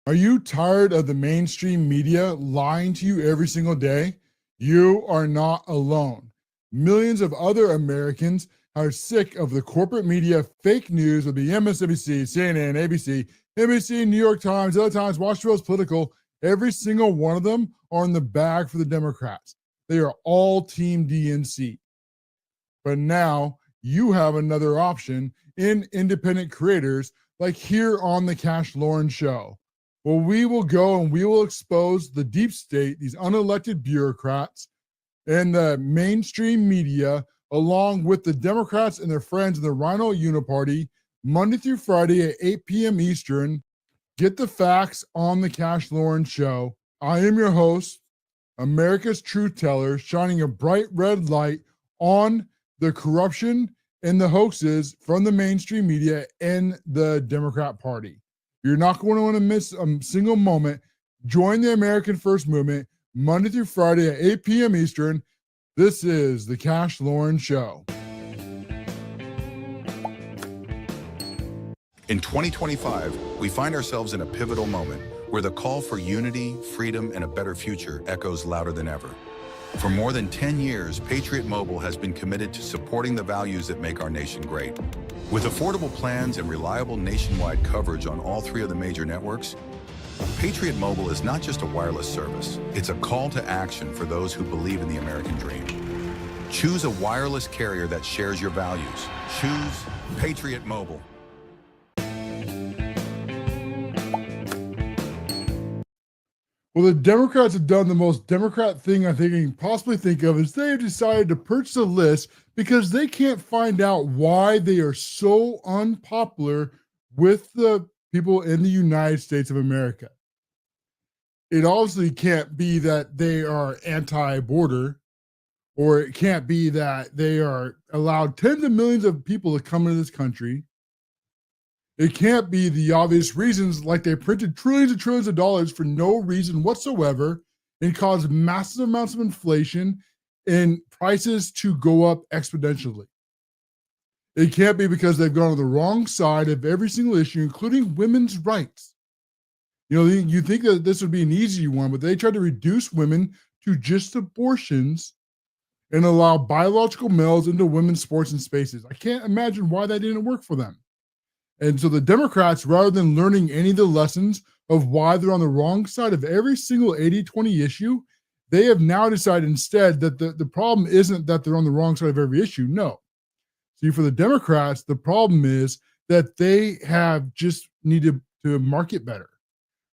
Are you tired of the mainstream media lying to you every single day? You are not alone. Millions of other Americans are sick of the corporate media fake news of the MSNBC, CNN, ABC, NBC, New York Times, other Times, Washington Post, Political. Every single one of them are in the bag for the Democrats. They are all Team DNC. But now you have another option in independent creators like here on the CASHLOREN show. Well, we will go and we will expose the deep state, these unelected bureaucrats, and the mainstream media, along with the Democrats and their friends in the Rhino Uniparty, Monday through Friday at 8 p.m. Eastern. Get the facts on the CASHLOREN show. I am your host, America's Truth Teller, shining a bright red light on the corruption and the hoaxes from the mainstream media and the Democrat Party. You're not going to want to miss a single moment. Join the American First Movement Monday through Friday at 8 p.m. Eastern. This is the CASHLOREN show. In 2025, we find ourselves in a pivotal moment where the call for unity, freedom, and a better future echoes louder than ever. For more than 10 years, Patriot Mobile has been committed to supporting the values that make our nation great. With affordable plans and reliable nationwide coverage on all three of the major networks, Patriot Mobile is not just a wireless service, it's a call to action for those who believe in the American dream. Choose a wireless carrier that shares your values. Choose Patriot Mobile. Well, the Democrats have done the most Democrat thing I think I can possibly think of is they have decided to purchase a list because they can't find out why they are so unpopular with the people in the United States of America. It obviously can't be that they are anti-border, or it can't be that they are allowed tens of millions of people to come into this country. It can't be the obvious reasons like they printed trillions and trillions of dollars for no reason whatsoever and caused massive amounts of inflation and prices to go up exponentially. It can't be because they've gone on the wrong side of every single issue, including women's rights. You know, you think that this would be an easy one, but they tried to reduce women to just abortions and allow biological males into women's sports and spaces. I can't imagine why that didn't work for them. And so the Democrats, rather than learning any of the lessons of why they're on the wrong side of every single 80-20 issue, they have now decided instead that the problem isn't that they're on the wrong side of every issue. No. See, for the Democrats, the problem is that they have just needed to market better.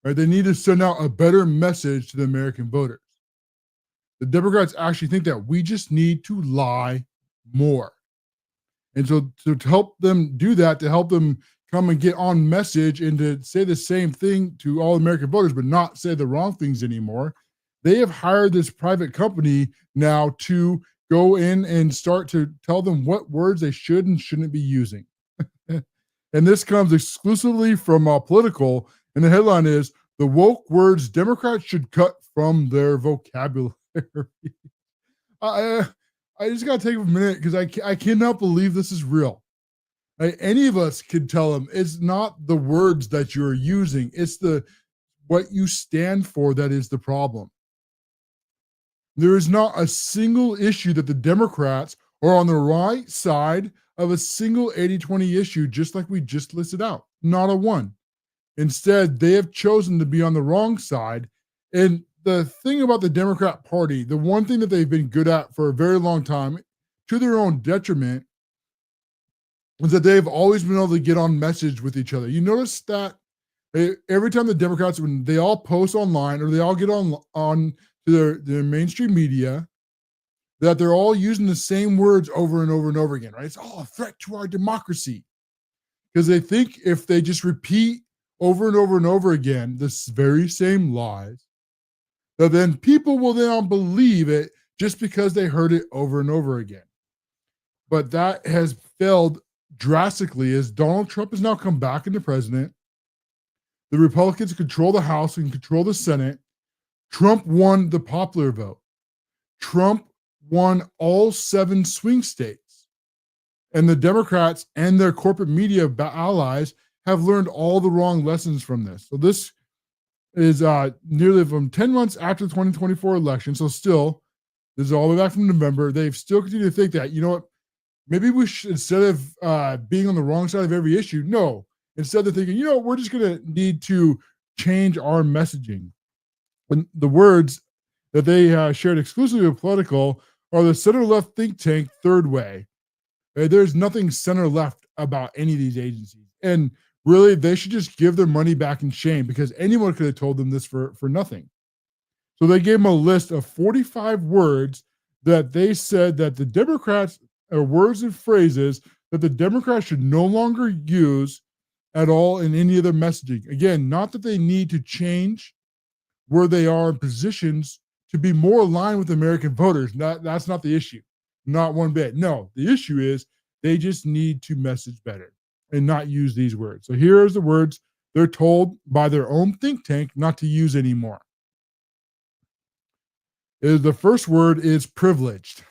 Right? They need to send out a better message to the American voters. The Democrats actually think that we just need to lie more. And so to help them do that, to help them come and get on message and to say the same thing to all American voters, but not say the wrong things anymore, they have hired this private company now to go in and start to tell them what words they should and shouldn't be using. And this comes exclusively from Political, and the headline is, "The woke words Democrats should cut from their vocabulary." I just got to take a minute because I cannot believe this is real. Any of us could tell them it's not the words that you're using. It's what you stand for that is the problem. There is not a single issue that the Democrats are on the right side of a single 80-20 issue, just like we just listed out. Not a one. Instead, they have chosen to be on the wrong side. And the thing about the Democrat Party, the one thing that they've been good at for a very long time, to their own detriment, is that they've always been able to get on message with each other. You notice that every time the Democrats, when they all post online or they all get on to their mainstream media, that they're all using the same words over and over and over again, right? It's all a threat to our democracy. Because they think if they just repeat over and over and over again this very same lies, that then people will then believe it just because they heard it over and over again. But that has failed drastically as Donald Trump has now come back into president. The Republicans control the House and control the Senate. Trump won the popular vote. Trump won all 7 swing states. And the Democrats and their corporate media allies have learned all the wrong lessons from this. So this is nearly from 10 months after the 2024 election. So still, this is all the way back from November. They've still continued to think that, you know what, maybe we should, instead of being on the wrong side of every issue, no. Instead, they're thinking, you know, we're just going to need to change our messaging. And the words that they shared exclusively with Political are the center-left think tank Third Way. There's nothing center-left about any of these agencies. And really, they should just give their money back in shame, because anyone could have told them this for nothing. So they gave them a list of 45 words that they said that the Democrats, or words and phrases that the Democrats should no longer use at all in any of their messaging. Again, not that they need to change where they are in positions to be more aligned with American voters. That's not the issue. Not one bit. No, the issue is they just need to message better and not use these words. So here's the words they're told by their own think tank not to use anymore. The first word is privileged.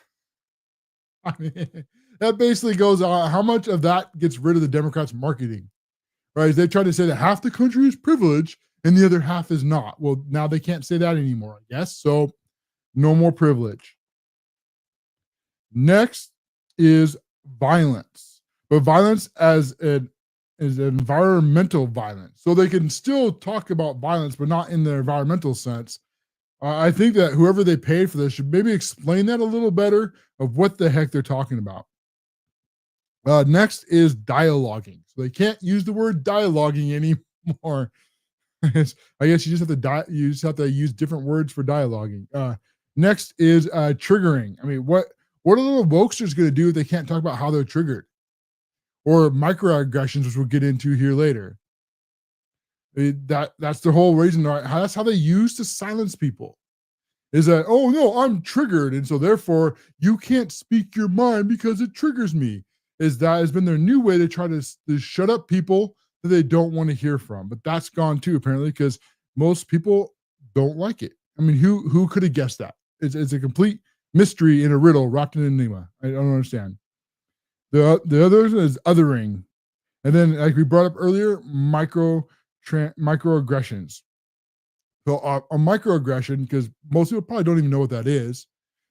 I mean, that basically goes on how much of that gets rid of the Democrats' marketing, right? They try to say that half the country is privileged and the other half is not. Well, now they can't say that anymore, I guess. So no more privilege. Next is violence, but violence as environmental violence. So they can still talk about violence, but not in the environmental sense. I think that whoever they paid for this should maybe explain that a little better of what the heck they're talking about. Next is dialoguing. So they can't use the word dialoguing anymore. I guess you just have to use different words for dialoguing. Next is triggering. I mean, what are little wokesters going to do if they can't talk about how they're triggered? Or microaggressions, which we'll get into here later. That's the whole reason. That's how they use to silence people. Is that, oh no, I'm triggered, and so therefore you can't speak your mind because it triggers me. That has been their new way to try to shut up people that they don't want to hear from. But that's gone too, apparently, because most people don't like it. I mean, who could have guessed that? It's a complete mystery in a riddle wrapped in an enigma. I don't understand. The other is othering. And then, like we brought up earlier, microaggressions. So a microaggression, because most people probably don't even know what that is.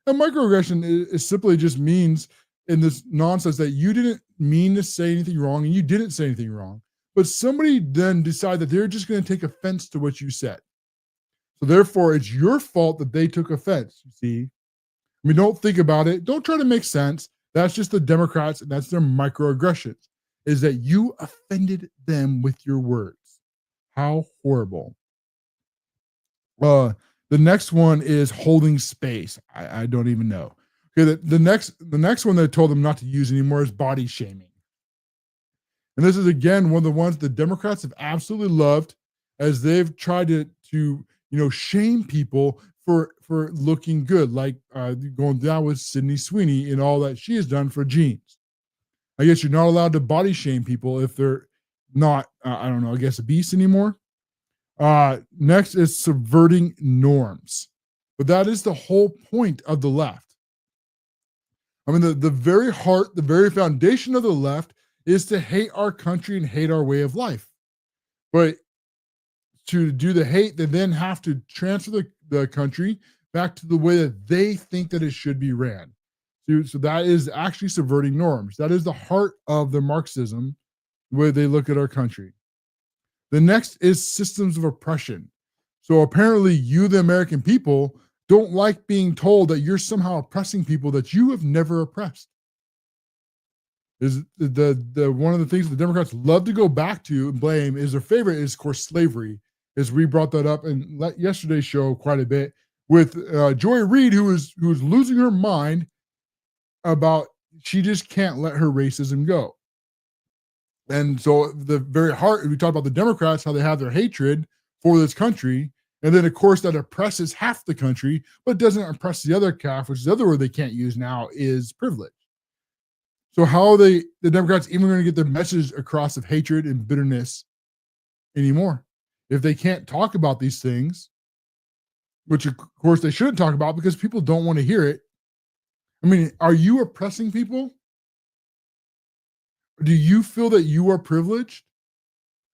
A microaggression is simply just means in this nonsense that you didn't mean to say anything wrong and you didn't say anything wrong, but somebody then decided that they're just going to take offense to what you said. So therefore, it's your fault that they took offense. You see, I mean, don't think about it. Don't try to make sense. That's just the Democrats, and that's their microaggressions. Is that you offended them with your words? How horrible. The next one is holding space. I don't even know. Okay, the next one they told them not to use anymore is body shaming. And this is again one of the ones the Democrats have absolutely loved, as they've tried to shame people for looking good, like going down with Sydney Sweeney and all that she has done for jeans. I guess you're not allowed to body shame people if they're not, I don't know, I guess obese anymore. Next is subverting norms. But that is the whole point of the left. I mean, the very heart, the very foundation of the left is to hate our country and hate our way of life. But to do the hate, they then have to transfer the country back to the way that they think that it should be ran. So that is actually subverting norms. That is the heart of the Marxism, the way they look at our country. The next is systems of oppression. So apparently you, the American people, don't like being told that you're somehow oppressing people that you have never oppressed. Is the one of the things the Democrats love to go back to and blame is their favorite is, of course, slavery. As we brought that up in yesterday's show quite a bit with Joy Reid, who was losing her mind about she just can't let her racism go. And so the very heart, we talk about the Democrats, how they have their hatred for this country. And then, of course, that oppresses half the country, but doesn't oppress the other half, which is the other word they can't use now, is privilege. So how are the Democrats even going to get their message across of hatred and bitterness anymore? If they can't talk about these things, which of course they shouldn't talk about because people don't want to hear it. I mean, are you oppressing people? Do you feel that you are privileged?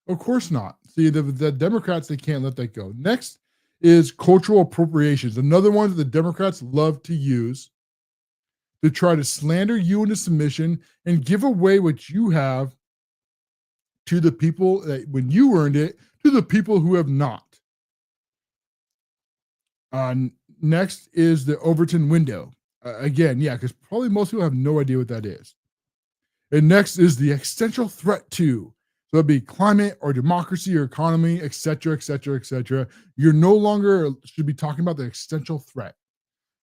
Of course not. See, the Democrats, they can't let that go. Next is cultural appropriations. Another one that the Democrats love to use to try to slander you into submission and give away what you have to the people that when you earned it, to the people who have not. Next is the Overton window. Again, yeah, because probably most people have no idea what that is. And next is the existential threat to. So it'd be climate or democracy or economy, et cetera, et cetera, et cetera. You're no longer should be talking about the existential threat.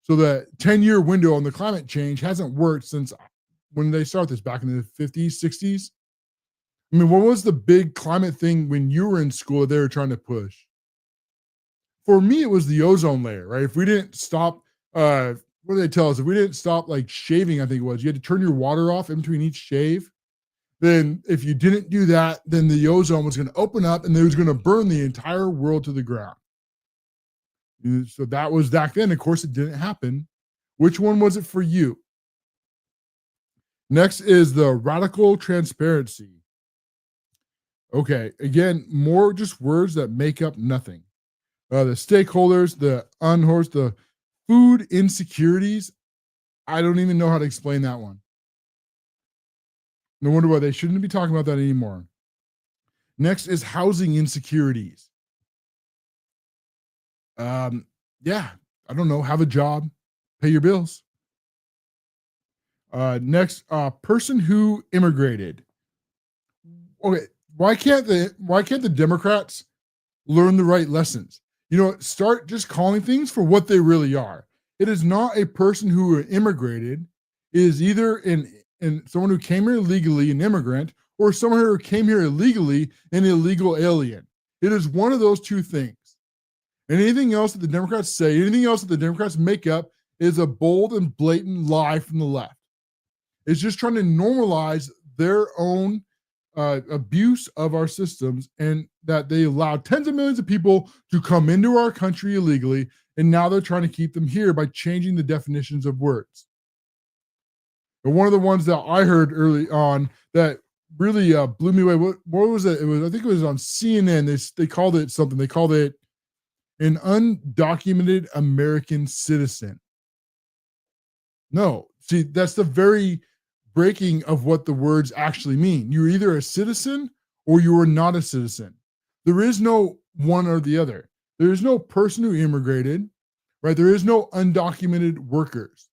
So the 10-year window on the climate change hasn't worked since when they started this back in the 50s, 60s. I mean, what was the big climate thing when you were in school that they were trying to push? For me, it was the ozone layer, right? If we didn't stop, what do they tell us? If we didn't stop like shaving, I think it was, you had to turn your water off in between each shave. Then if you didn't do that, then the ozone was going to open up and it was going to burn the entire world to the ground. So that was back then. Of course, it didn't happen. Which one was it for you? Next is the radical transparency. Okay, again, more just words that make up nothing. The stakeholders, the unhorsed, the food insecurities. I don't even know how to explain that one. No wonder why they shouldn't be talking about that anymore. Next is housing insecurities. Yeah, I don't know. Have a job, pay your bills. Next, person who immigrated. Okay, why can't the Democrats learn the right lessons? You know, start just calling things for what they really are. It is not a person who immigrated. It is either in someone who came here illegally, an immigrant, or someone who came here illegally, an illegal alien. It is one of those two things. And anything else that the Democrats say, anything else that the Democrats make up is a bold and blatant lie from the left. It's just trying to normalize their own abuse of our systems, and that they allowed tens of millions of people to come into our country illegally, and now they're trying to keep them here by changing the definitions of words. And one of the ones that I heard early on that really blew me away. What was it? I think it was on CNN. They called it something. They called it an undocumented American citizen. No, see, that's the very breaking of what the words actually mean. You're either a citizen or you are not a citizen. There is no one or the other. There is no person who immigrated, right? There is no undocumented workers.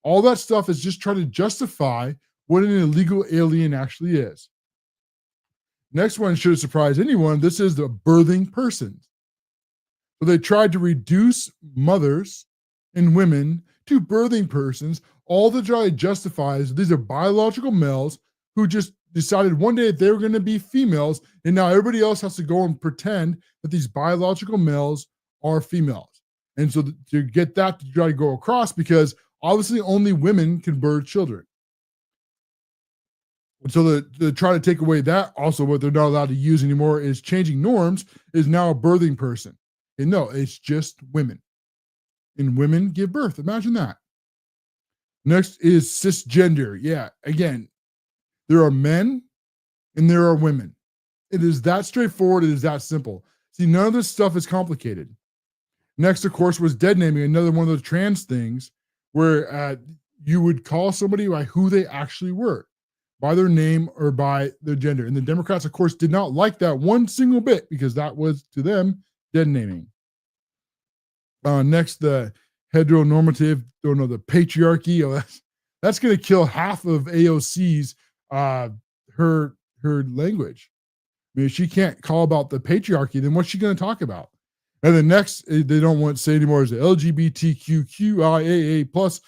All that stuff is just trying to justify what an illegal alien actually is. Next one should surprise anyone. This is the birthing persons. So they tried to reduce mothers and women to birthing persons, all to try to justify these are biological males who just decided one day that they were going to be females, and now everybody else has to go and pretend that these biological males are females. And so to get that to try to go across, because obviously only women can birth children. And so to try to take away that, also what they're not allowed to use anymore is changing norms, is now a birthing person. And no, it's just women. And women give birth. Imagine that. Next is cisgender. Yeah, again, there are men and there are women. It is that straightforward. It is that simple. See, none of this stuff is complicated. Next, of course, was dead naming, another one of those trans things where you would call somebody by who they actually were, by their name or by their gender. And the Democrats, of course, did not like that one single bit, because that was, to them, dead naming. Next, the heteronormative, the patriarchy. Oh, that's going to kill half of AOC's her language. I mean, if she can't call about the patriarchy, then what's she going to talk about? And the next, they don't want to say anymore, is the LGBTQIAA plus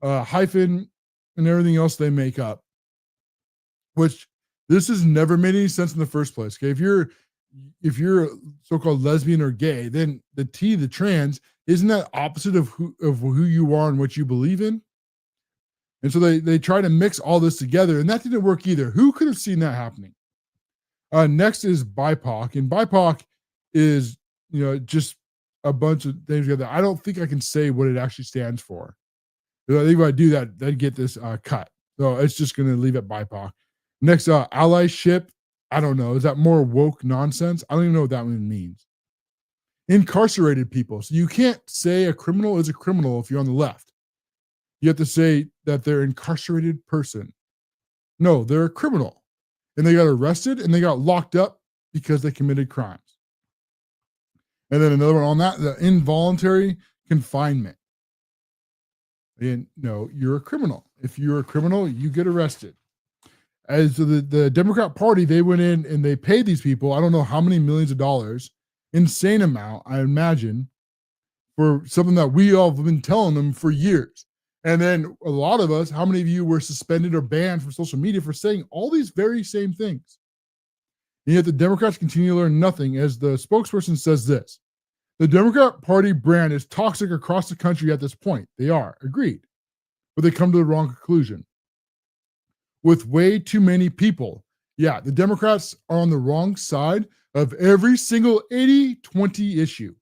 hyphen and everything else they make up. Which this has never made any sense in the first place. Okay, if you're so-called lesbian or gay, then the T, the trans, isn't that opposite of who you are and what you believe in? And so they try to mix all this together, and that didn't work either. Who could have seen that happening? Next is BIPOC, and BIPOC is just a bunch of things together. I don't think I can say what it actually stands for. I think if I do that, I'd get this cut. So it's just going to leave it BIPOC. Next, allyship. I don't know. Is that more woke nonsense? I don't even know what that one means. Incarcerated people. So you can't say a criminal is a criminal if you're on the left. You have to say that they're an incarcerated person. No, they're a criminal. And they got arrested and they got locked up because they committed crimes. And then another one on that, the involuntary confinement. And no, you're a criminal. If you're a criminal, you get arrested. As the Democrat Party, they went in and they paid these people, I don't know how many millions of dollars, insane amount, I imagine, for something that we all have been telling them for years. And then a lot of us, how many of you were suspended or banned from social media for saying all these very same things? And yet the Democrats continue to learn nothing, as the spokesperson says this. The Democrat Party brand is toxic across the country at this point. They are, agreed. But they come to the wrong conclusion. With way too many people. Yeah, the Democrats are on the wrong side of every single 80-20 issue.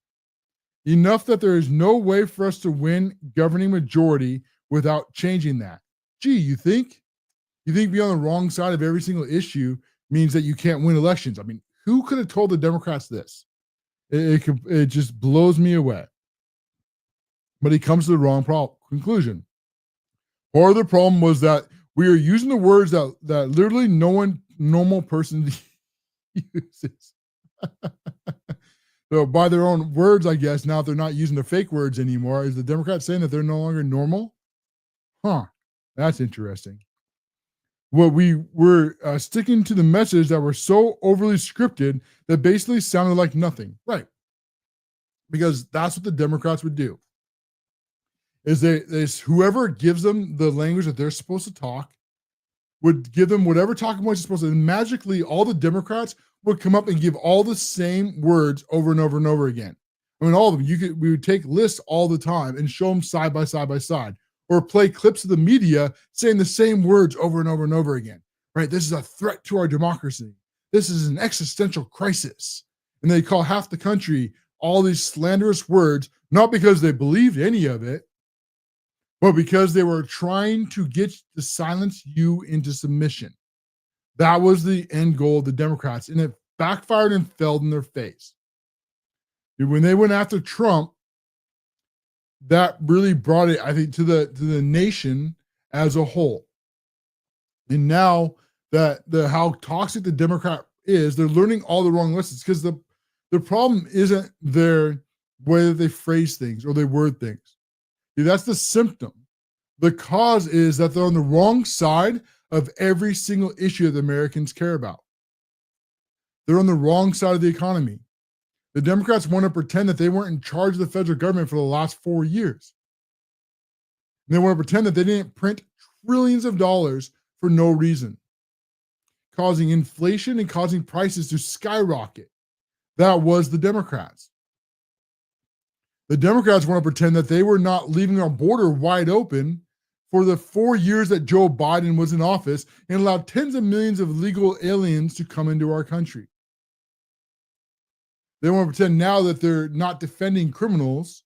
Enough that there is no way for us to win governing majority without changing that. Gee, you think being on the wrong side of every single issue means that you can't win elections? I mean, who could have told the Democrats this? It just blows me away. But he comes to the wrong conclusion. Part of the problem was that we are using the words that literally no one normal person uses. So by their own words, I guess, now if they're not using the fake words anymore, is the Democrats saying that they're no longer normal? Huh, that's interesting. Well, we were sticking to the message that were so overly scripted that basically sounded like nothing. Right. Because that's what the Democrats would do. Is whoever gives them the language that they're supposed to talk would give them whatever talking points are supposed to, and magically all the Democrats would come up and give all the same words over and over and over again. I mean, all of them. We would take lists all the time and show them side by side by side, or play clips of the media saying the same words over and over and over again. Right? This is a threat to our democracy. This is an existential crisis. And they call half the country all these slanderous words, not because they believed any of it, but because they were trying to silence you into submission. That was the end goal of the Democrats, and it backfired and fell in their face. When they went after Trump, that really brought it, I think, to the nation as a whole. And now that how toxic the Democrat is, they're learning all the wrong lessons, because the problem isn't their way that they phrase things or they word things. See, that's the symptom. The cause is that they're on the wrong side of every single issue that the Americans care about. They're on the wrong side of the economy. The Democrats want to pretend that they weren't in charge of the federal government for the last 4 years. And they want to pretend that they didn't print trillions of dollars for no reason, causing inflation and causing prices to skyrocket. That was the Democrats. The Democrats want to pretend that they were not leaving our border wide open for the 4 years that Joe Biden was in office and allowed tens of millions of illegal aliens to come into our country. They want to pretend now that they're not defending criminals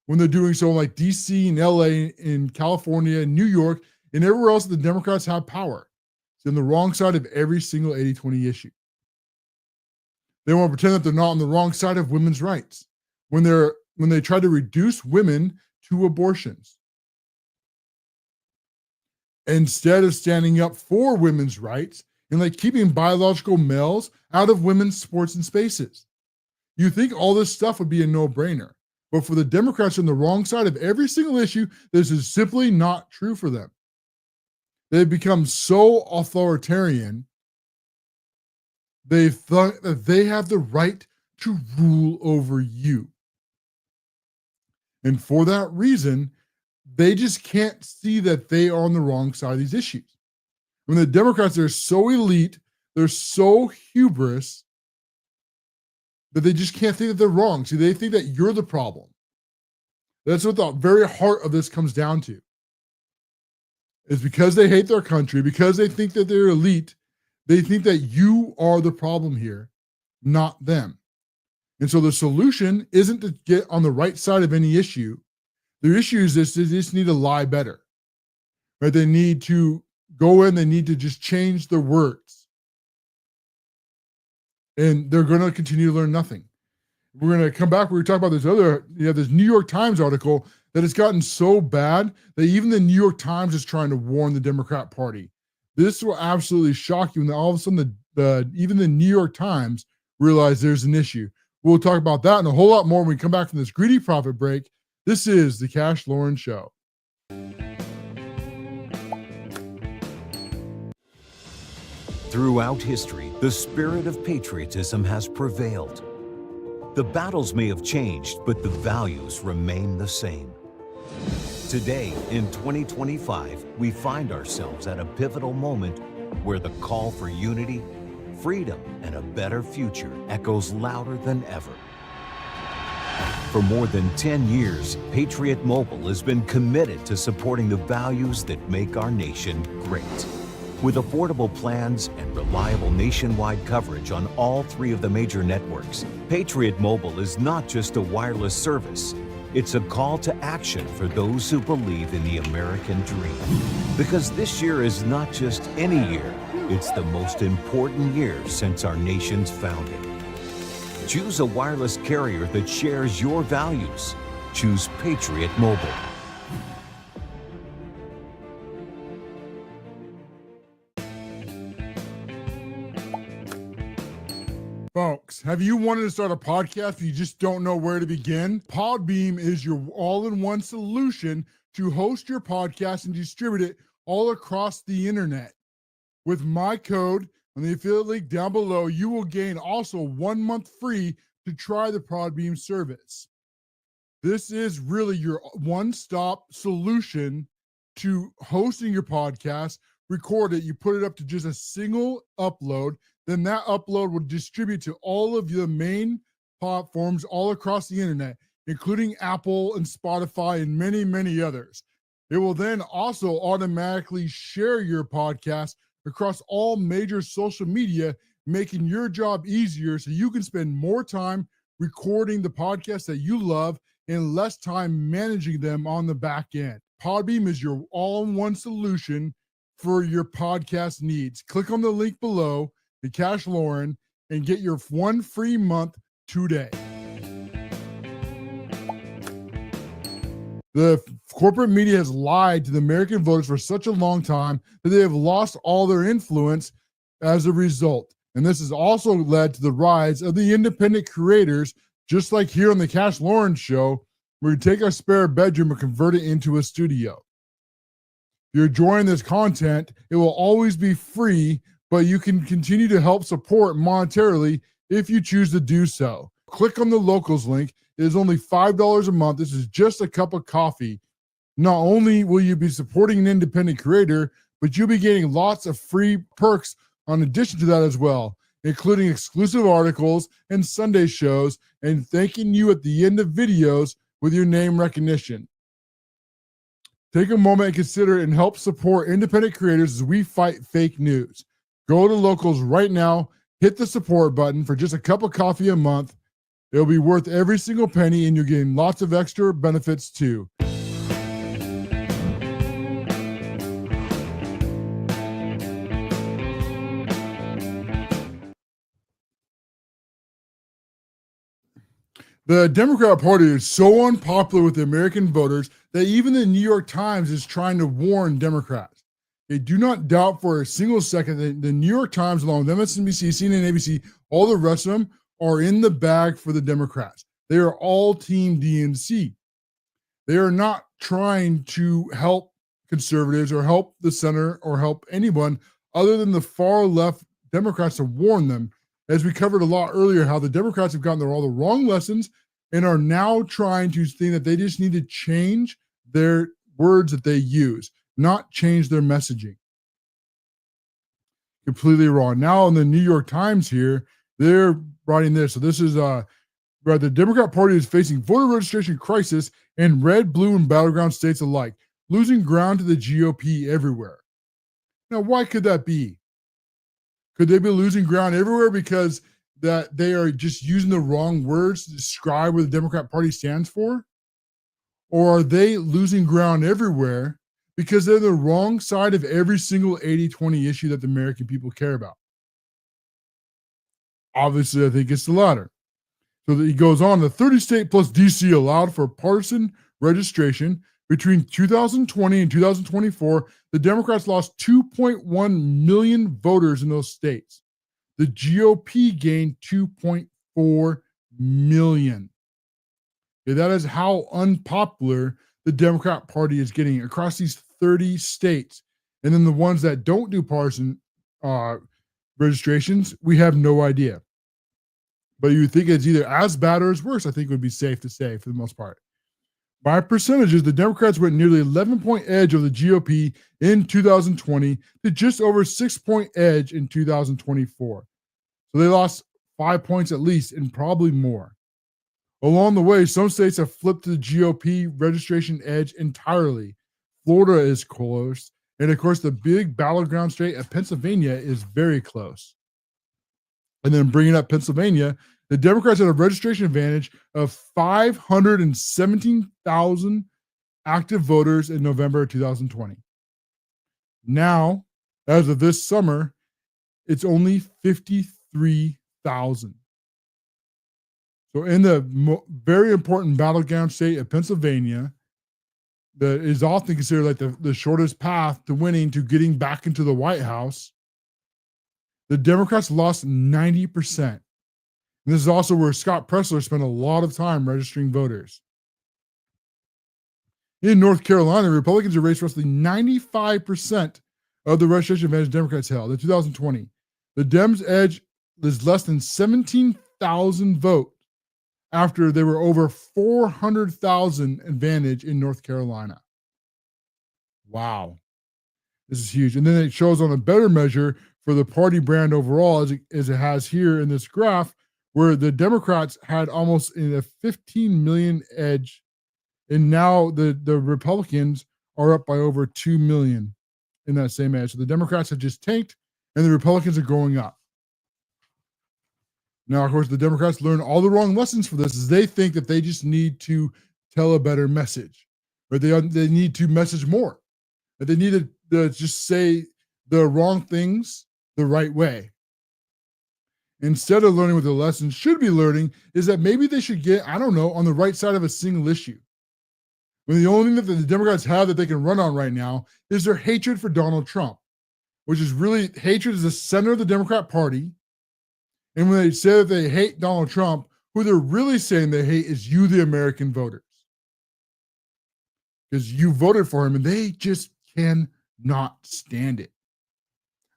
when they're doing so like DC and LA and California and New York and everywhere else the Democrats have power. It's on the wrong side of every single 80-20 issue. They want to pretend that they're not on the wrong side of women's rights when they try to reduce women to abortions. Instead of standing up for women's rights and like keeping biological males out of women's sports and spaces. You think all this stuff would be a no-brainer, but for the Democrats on the wrong side of every single issue, this is simply not true for them. They've become so authoritarian, they thought that they have the right to rule over you. And for that reason, they just can't see that they are on the wrong side of these issues. When the Democrats are so elite, they're so hubris that they just can't think that they're wrong. See, they think that you're the problem. That's what the very heart of this comes down to. Is because they hate their country, because they think that they're elite, they think that you are the problem here, not them. And so the solution isn't to get on the right side of any issue. Their issue is this: they just need to lie better. Right? They need to go in, they need to just change their words. and they're going to continue to learn nothing. We're going to come back. We're talking about this New York Times article that has gotten so bad that even the New York Times is trying to warn the Democrat Party. This will absolutely shock you. And all of a sudden, even the New York Times realize there's an issue. We'll talk about that and a whole lot more when we come back from this greedy profit break. This is the CASHLOREN Show. Throughout history, the spirit of patriotism has prevailed. The battles may have changed, but the values remain the same. Today, in 2025, we find ourselves at a pivotal moment where the call for unity, freedom, and a better future echoes louder than ever. For more than 10 years, Patriot Mobile has been committed to supporting the values that make our nation great. With affordable plans and reliable nationwide coverage on all 3 of the major networks, Patriot Mobile is not just a wireless service. It's a call to action for those who believe in the American dream. Because this year is not just any year, it's the most important year since our nation's founding. Choose a wireless carrier that shares your values. Choose Patriot Mobile. Folks, have you wanted to start a podcast but you just don't know where to begin? Podbeam is your all-in-one solution to host your podcast and distribute it all across the internet. With my code on the affiliate link down below, you will gain also 1 month free to try the Podbeam service. This is really your one-stop solution to hosting your podcast. Record it, you put it up to just a single upload. Then that upload will distribute to all of the main platforms all across the internet, including Apple and Spotify and many, many others. It will then also automatically share your podcast across all major social media, making your job easier so you can spend more time recording the podcasts that you love and less time managing them on the back end. Podbeam is your all-in-one solution for your podcast needs. Click on the link below, the CASHLOREN, and get your 1 free month today. The corporate media has lied to the American voters for such a long time that they have lost all their influence as a result. And this has also led to the rise of the independent creators, just like here on the CASHLOREN Show, where we take our spare bedroom and convert it into a studio. If you're enjoying this content, it will always be free, but you can continue to help support monetarily if you choose to do so. Click on the locals link. It is only $5 a month. This is just a cup of coffee. Not only will you be supporting an independent creator, but you'll be getting lots of free perks in addition to that as well, including exclusive articles and Sunday shows, and thanking you at the end of videos with your name recognition. Take a moment and consider and help support independent creators as we fight fake news. Go to locals right now, hit the support button for just a cup of coffee a month. It'll be worth every single penny, and you're getting lots of extra benefits too. The Democrat Party is so unpopular with the American voters that even the New York Times is trying to warn Democrats. They do not doubt for a single second that the New York Times, along with MSNBC, CNN, ABC, all the rest of them are in the bag for the Democrats. They are all Team DNC. They are not trying to help conservatives or help the center or help anyone other than the far left Democrats to warn them. As we covered a lot earlier, how the Democrats have gotten all the wrong lessons and are now trying to think that they just need to change their words that they use, not change their messaging. Completely wrong. Now in the New York Times here, they're writing this. So this is where the Democrat Party is facing voter registration crisis in red, blue, and battleground states alike, losing ground to the GOP everywhere. Now, why could that be? Could they be losing ground everywhere because that they are just using the wrong words to describe what the Democrat Party stands for? Or are they losing ground everywhere because they're the wrong side of every single 80-20 issue that the American people care about? Obviously, I think it's the latter. So that he goes on, the 30 state plus DC allowed for partisan registration. Between 2020 and 2024, the Democrats lost 2.1 million voters in those states. The GOP gained 2.4 million. Okay, that is how unpopular the Democrat Party is getting across these 30 states. And then the ones that don't do partisan registrations, we have no idea. But you think it's either as bad or as worse, I think would be safe to say for the most part. By percentages, the Democrats went nearly 11-point edge of the GOP in 2020 to just over 6-point edge in 2024. So they lost 5 points at least and probably more. Along the way, some states have flipped to the GOP registration edge entirely. Florida is close. And of course, the big battleground state of Pennsylvania is very close. And then bringing up Pennsylvania, the Democrats had a registration advantage of 517,000 active voters in November 2020. Now, as of this summer, it's only 53,000. So in the very important battleground state of Pennsylvania, that is often considered like the shortest path to winning, to getting back into the White House, the Democrats lost 90%. And this is also where Scott Presler spent a lot of time registering voters. In North Carolina, Republicans erased roughly 95% of the registration advantage Democrats held in 2020. The Dems' edge is less than 17,000 votes after they were over 400,000 advantage in North Carolina. Wow. This is huge. And then it shows on a better measure for the party brand overall, as it has here in this graph, where the Democrats had almost in a 15 million edge, and now the Republicans are up by over 2 million in that same edge. So the Democrats have just tanked, and the Republicans are going up. Now, of course, the Democrats learn all the wrong lessons for this, is they think that they just need to tell a better message, or they need to message more, that they need to just say the wrong things the right way. Instead of learning what the lessons should be learning, is that maybe they should get, I don't know, on the right side of a single issue. When the only thing that the Democrats have that they can run on right now is their hatred for Donald Trump, which is really, hatred is the center of the Democrat Party. And when they say that they hate Donald Trump, who they're really saying they hate is you, the American voters. Because you voted for him and they just cannot stand it.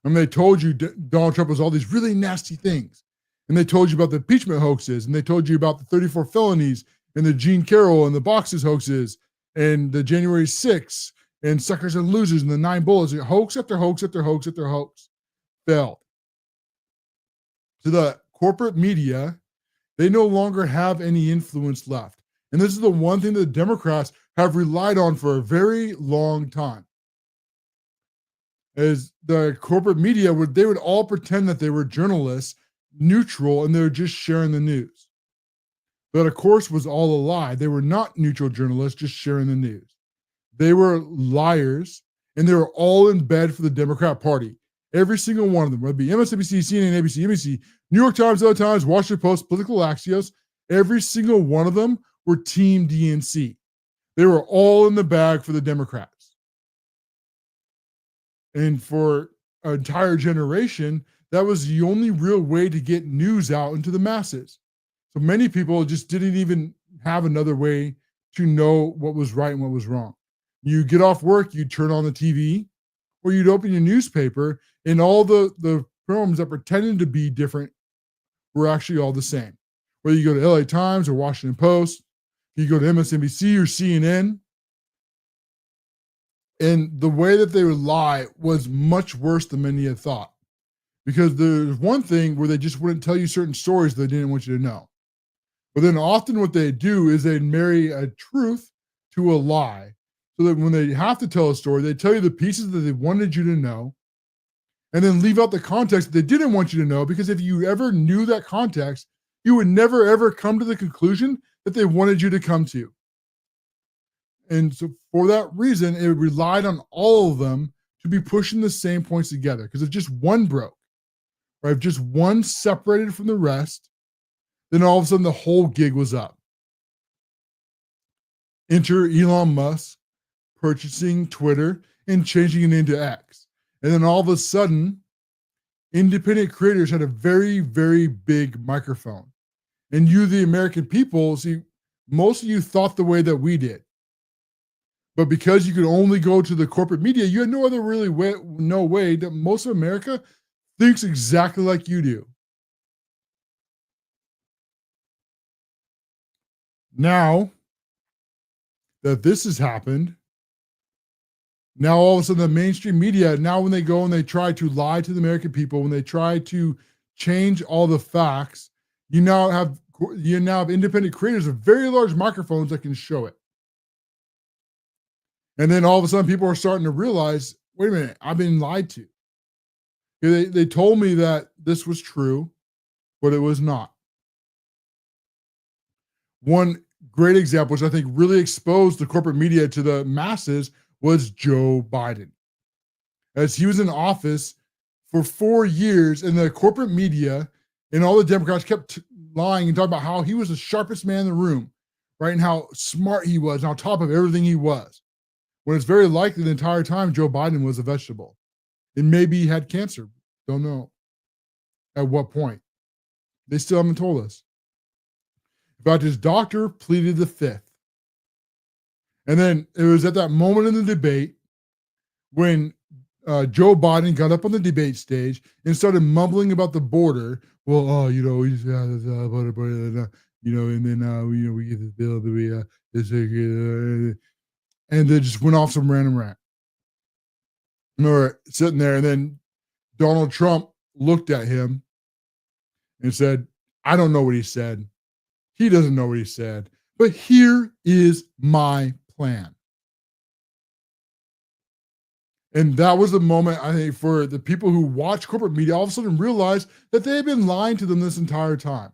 And they told you Donald Trump was all these really nasty things. And they told you about the impeachment hoaxes. And they told you about the 34 felonies and the Gene Carroll and the boxes hoaxes and the January 6th and suckers and losers and the 9 bullets. Hoax after hoax after hoax after hoax failed. To the corporate media, they no longer have any influence left. And this is the one thing that the Democrats have relied on for a very long time. Is the corporate media they would all pretend that they were journalists, neutral, and they were just sharing the news. But of course was all a lie. They were not neutral journalists, just sharing the news. They were liars, and they were all in bed for the Democrat Party. Every single one of them, whether it be MSNBC, CNN, ABC, NBC, New York Times, LA Times, Washington Post, Political Axios, every single one of them were Team DNC. They were all in the bag for the Democrats. And for an entire generation, that was the only real way to get news out into the masses. So many people just didn't even have another way to know what was right and what was wrong. You get off work, you turn on the TV, or you'd open your newspaper, and all the programs that pretended to be different were actually all the same. Whether you go to LA Times or Washington Post, you go to MSNBC or CNN, and the way that they would lie was much worse than many had thought. Because there's one thing where they just wouldn't tell you certain stories they didn't want you to know. But then often what they do is they marry a truth to a lie. So that when they have to tell a story, they tell you the pieces that they wanted you to know, and then leave out the context that they didn't want you to know, because if you ever knew that context, you would never, ever come to the conclusion that they wanted you to come to. And so for that reason, it relied on all of them to be pushing the same points together. Because if just one broke, right? If just one separated from the rest, then all of a sudden the whole gig was up. Enter Elon Musk purchasing Twitter and changing it into X. And then all of a sudden, independent creators had a very, very big microphone. And you, the American people, see, most of you thought the way that we did. But because you could only go to the corporate media, you had no other really way, no way that most of America thinks exactly like you do. Now that this has happened, now all of a sudden the mainstream media, now when they go and they try to lie to the American people, when they try to change all the facts, you now have independent creators with very large microphones that can show it. And then all of a sudden people are starting to realize, wait a minute, I've been lied to. They told me that this was true, but it was not. One great example, which I think really exposed the corporate media to the masses, was Joe Biden. As he was in office for 4 years, and the corporate media and all the Democrats kept lying and talking about how he was the sharpest man in the room, right? And how smart he was, and on top of everything he was. When it's very likely the entire time Joe Biden was a vegetable. And maybe he had cancer. Don't know at what point. They still haven't told us. In fact, his doctor pleaded the fifth. And then it was at that moment in the debate when Joe Biden got up on the debate stage and started mumbling about the border. Well, we just got this border, and then we get this bill that we and they just went off some random rant. And they were sitting there, and then Donald Trump looked at him and said, I don't know what he said. He doesn't know what he said. But here is my plan. And that was the moment, I think, for the people who watch corporate media, all of a sudden realized that they had been lying to them this entire time.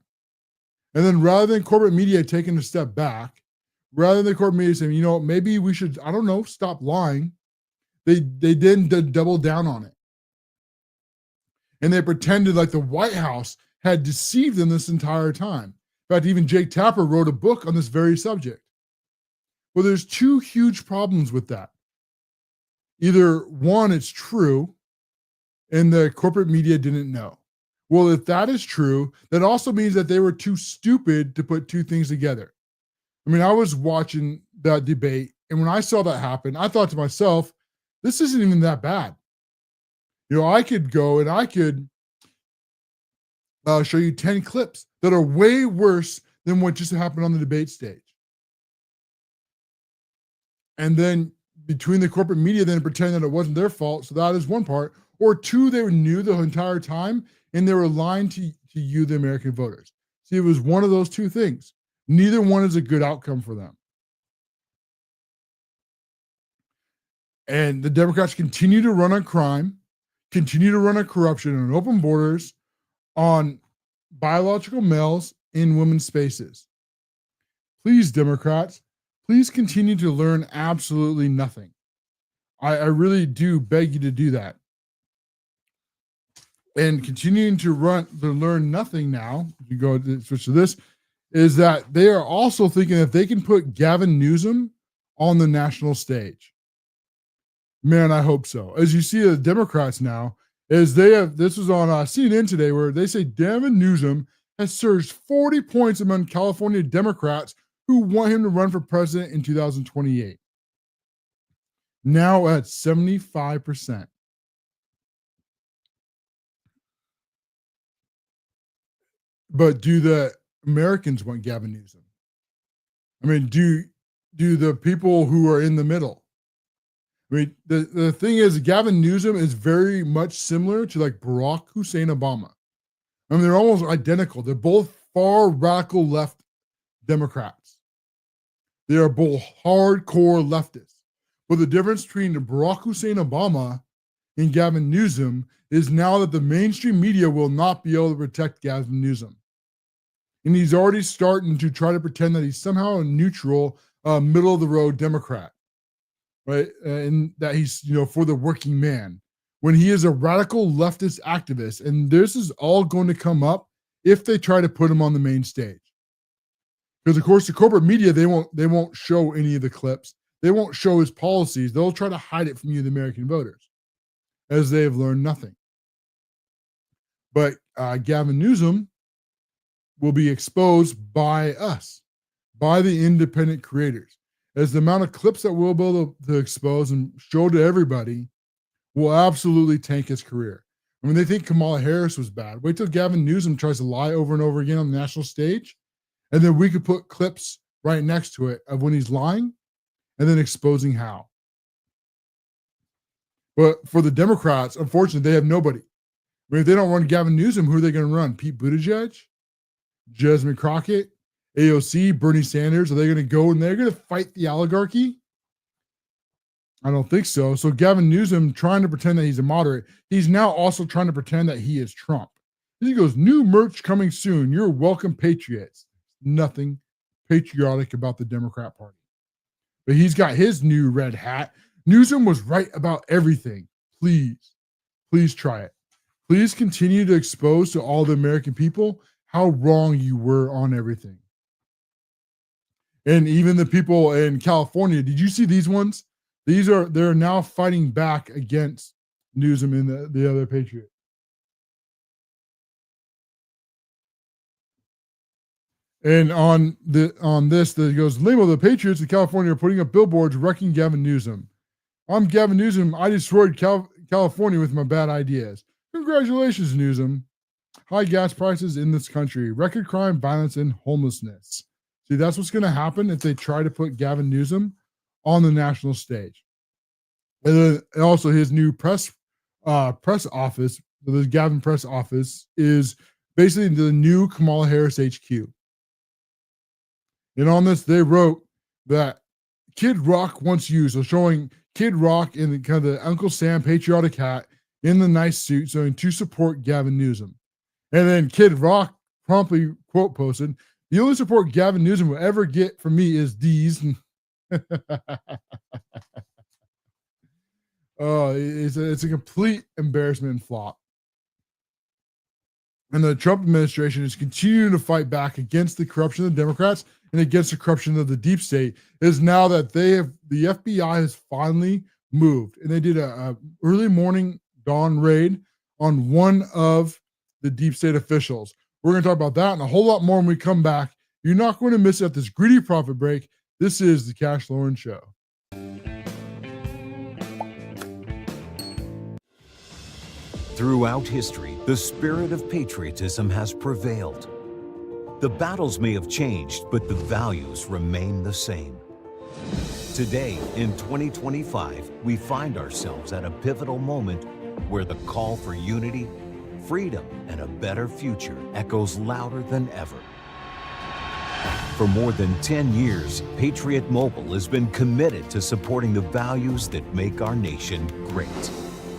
And then rather than corporate media taking a step back, rather than the corporate media saying, maybe we should, stop lying, they then double down on it. And they pretended like the White House had deceived them this entire time. In fact, even Jake Tapper wrote a book on this very subject. Well, there's two huge problems with that. Either one, it's true, and the corporate media didn't know. Well, if that is true, that also means that they were too stupid to put two things together. I mean, I was watching that debate, and when I saw that happen, I thought to myself, this isn't even that bad. I could go and I could show you 10 clips that are way worse than what just happened on the debate stage. And then between the corporate media then pretend that it wasn't their fault, so that is one part. Or two, they knew the entire time and they were lying to you, the American voters. See, it was one of those two things. Neither one is a good outcome for them. And the Democrats continue to run on crime, continue to run on corruption, on open borders, on biological males in women's spaces. Please, Democrats, please continue to learn absolutely nothing. I really do beg you to do that. And continuing to learn nothing now, you go to switch to this, is that they are also thinking that they can put Gavin Newsom on the national stage. Man, I hope so. As you see the Democrats now, as they have, this was on CNN today, where they say Gavin Newsom has surged 40 points among California Democrats who want him to run for president in 2028. Now at 75%. But do the Americans want Gavin Newsom? I mean, do the people who are in the middle? I mean, the thing is, Gavin Newsom is very much similar to like Barack Hussein Obama. I mean, they're almost identical. They're both far radical left Democrats. They are both hardcore leftists. But the difference between Barack Hussein Obama and Gavin Newsom is now that the mainstream media will not be able to protect Gavin Newsom. And he's already starting to try to pretend that he's somehow a neutral, middle of the road Democrat, right? And that he's, for the working man. when he is a radical leftist activist. And this is all going to come up if they try to put him on the main stage. Because of course the corporate media, they won't show any of the clips. They won't show his policies. They'll try to hide it from you, the American voters, as they have learned nothing. But Gavin Newsom will be exposed by us, by the independent creators, as the amount of clips that we'll be able to expose and show to everybody will absolutely tank his career. I mean, they think Kamala Harris was bad. Wait till Gavin Newsom tries to lie over and over again on the national stage, and then we could put clips right next to it of when he's lying and then exposing how. But for the Democrats, unfortunately, they have nobody. I mean, if they don't run Gavin Newsom, who are they going to run? Pete Buttigieg? Jasmine Crockett? AOC? Bernie Sanders? Are they going to go and they're going to fight the oligarchy? I don't think so. So Gavin Newsom trying to pretend that he's a moderate. He's now also trying to pretend that he is Trump. He goes, new merch coming soon. You're welcome, Patriots. Nothing patriotic about the Democrat Party. But he's got his new red hat. Newsom was right about everything. Please try it. Please continue to expose to all the American people how wrong you were on everything. And even the people in California, did you see these ones? They're now fighting back against Newsom and the other Patriot. And on this, that goes, Limo, the Patriots of California are putting up billboards wrecking Gavin Newsom. I'm Gavin Newsom. I destroyed California with my bad ideas. Congratulations, Newsom. High gas prices in this country, record crime, violence, and homelessness. See, that's what's going to happen if they try to put Gavin Newsom on the national stage. And then also his new press office, the Gavin press office, is basically the new Kamala Harris HQ. And on this, they wrote that Kid Rock once used, so showing Kid Rock in the kind of the Uncle Sam patriotic hat in the nice suit, so to support Gavin Newsom. And then Kid Rock promptly quote posted, the only support Gavin Newsom will ever get from me is these. Oh, it's a complete embarrassment and flop. And the Trump administration is continuing to fight back against the corruption of the Democrats and against the corruption of the deep state. Is now that the FBI has finally moved, and they did a early morning dawn raid on one of the deep state officials. We're going to talk about that and a whole lot more when we come back. You're not going to miss it at this greedy profit break. This is the Cash Loren Show. Throughout history, the spirit of patriotism has prevailed. The battles may have changed, but the values remain the same. Today, in 2025, we find ourselves at a pivotal moment where the call for unity, freedom, and a better future echoes louder than ever. For more than 10 years, Patriot Mobile has been committed to supporting the values that make our nation great.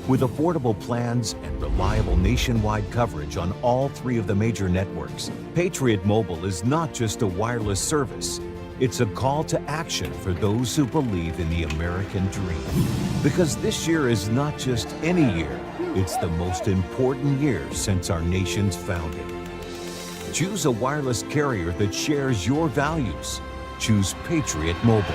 With affordable plans and reliable nationwide coverage on all 3 of the major networks, Patriot Mobile is not just a wireless service. It's a call to action for those who believe in the American dream. Because this year is not just any year, it's the most important year since our nation's founding. Choose a wireless carrier that shares your values. Choose Patriot Mobile.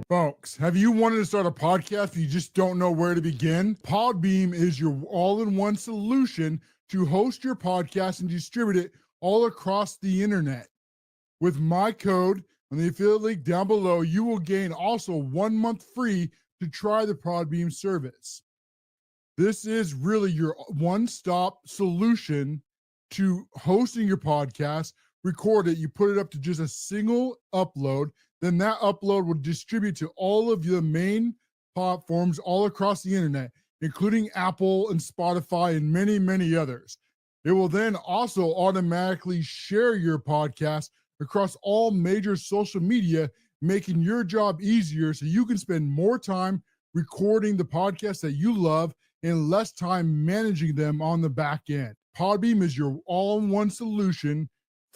Folks, have you wanted to start a podcast but you just don't know where to begin? Podbeam is your all-in-one solution to host your podcast and distribute it all across the internet. With my code on the affiliate link down below, you will gain also 1 month free to try the Podbeam service. This is really your one-stop solution to hosting your podcast. Record it, you put it up to just a single upload. Then that upload will distribute to all of the main platforms all across the internet, including Apple and Spotify and many, many others. It will then also automatically share your podcast across all major social media, making your job easier so you can spend more time recording the podcasts that you love and less time managing them on the back end. Podbeam is your all-in-one solution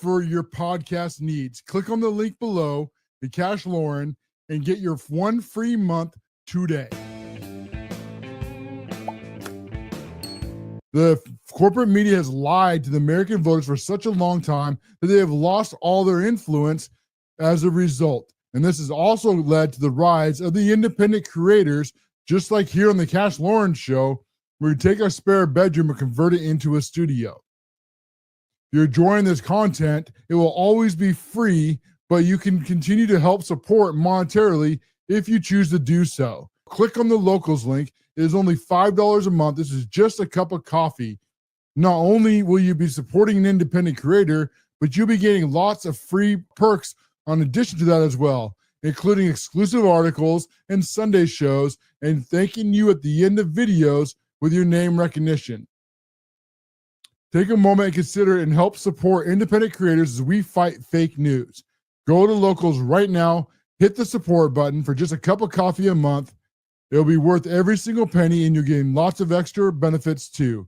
for your podcast needs. Click on the link below, the CASHLOREN, and get your 1 free month today. The corporate media has lied to the American voters for such a long time that they have lost all their influence as a result. And this has also led to the rise of the independent creators, just like here on the CASHLOREN show, where we take our spare bedroom and convert it into a studio. If you're enjoying this content, it will always be free, but you can continue to help support monetarily if you choose to do so. Click on the locals link. It is only $5 a month. This is just a cup of coffee. Not only will you be supporting an independent creator, but you'll be getting lots of free perks in addition to that as well, including exclusive articles and Sunday shows, and thanking you at the end of videos with your name recognition. Take a moment and consider it and help support independent creators as we fight fake news. Go to locals right now, hit the support button for just a cup of coffee a month. It'll be worth every single penny, and you're getting lots of extra benefits too.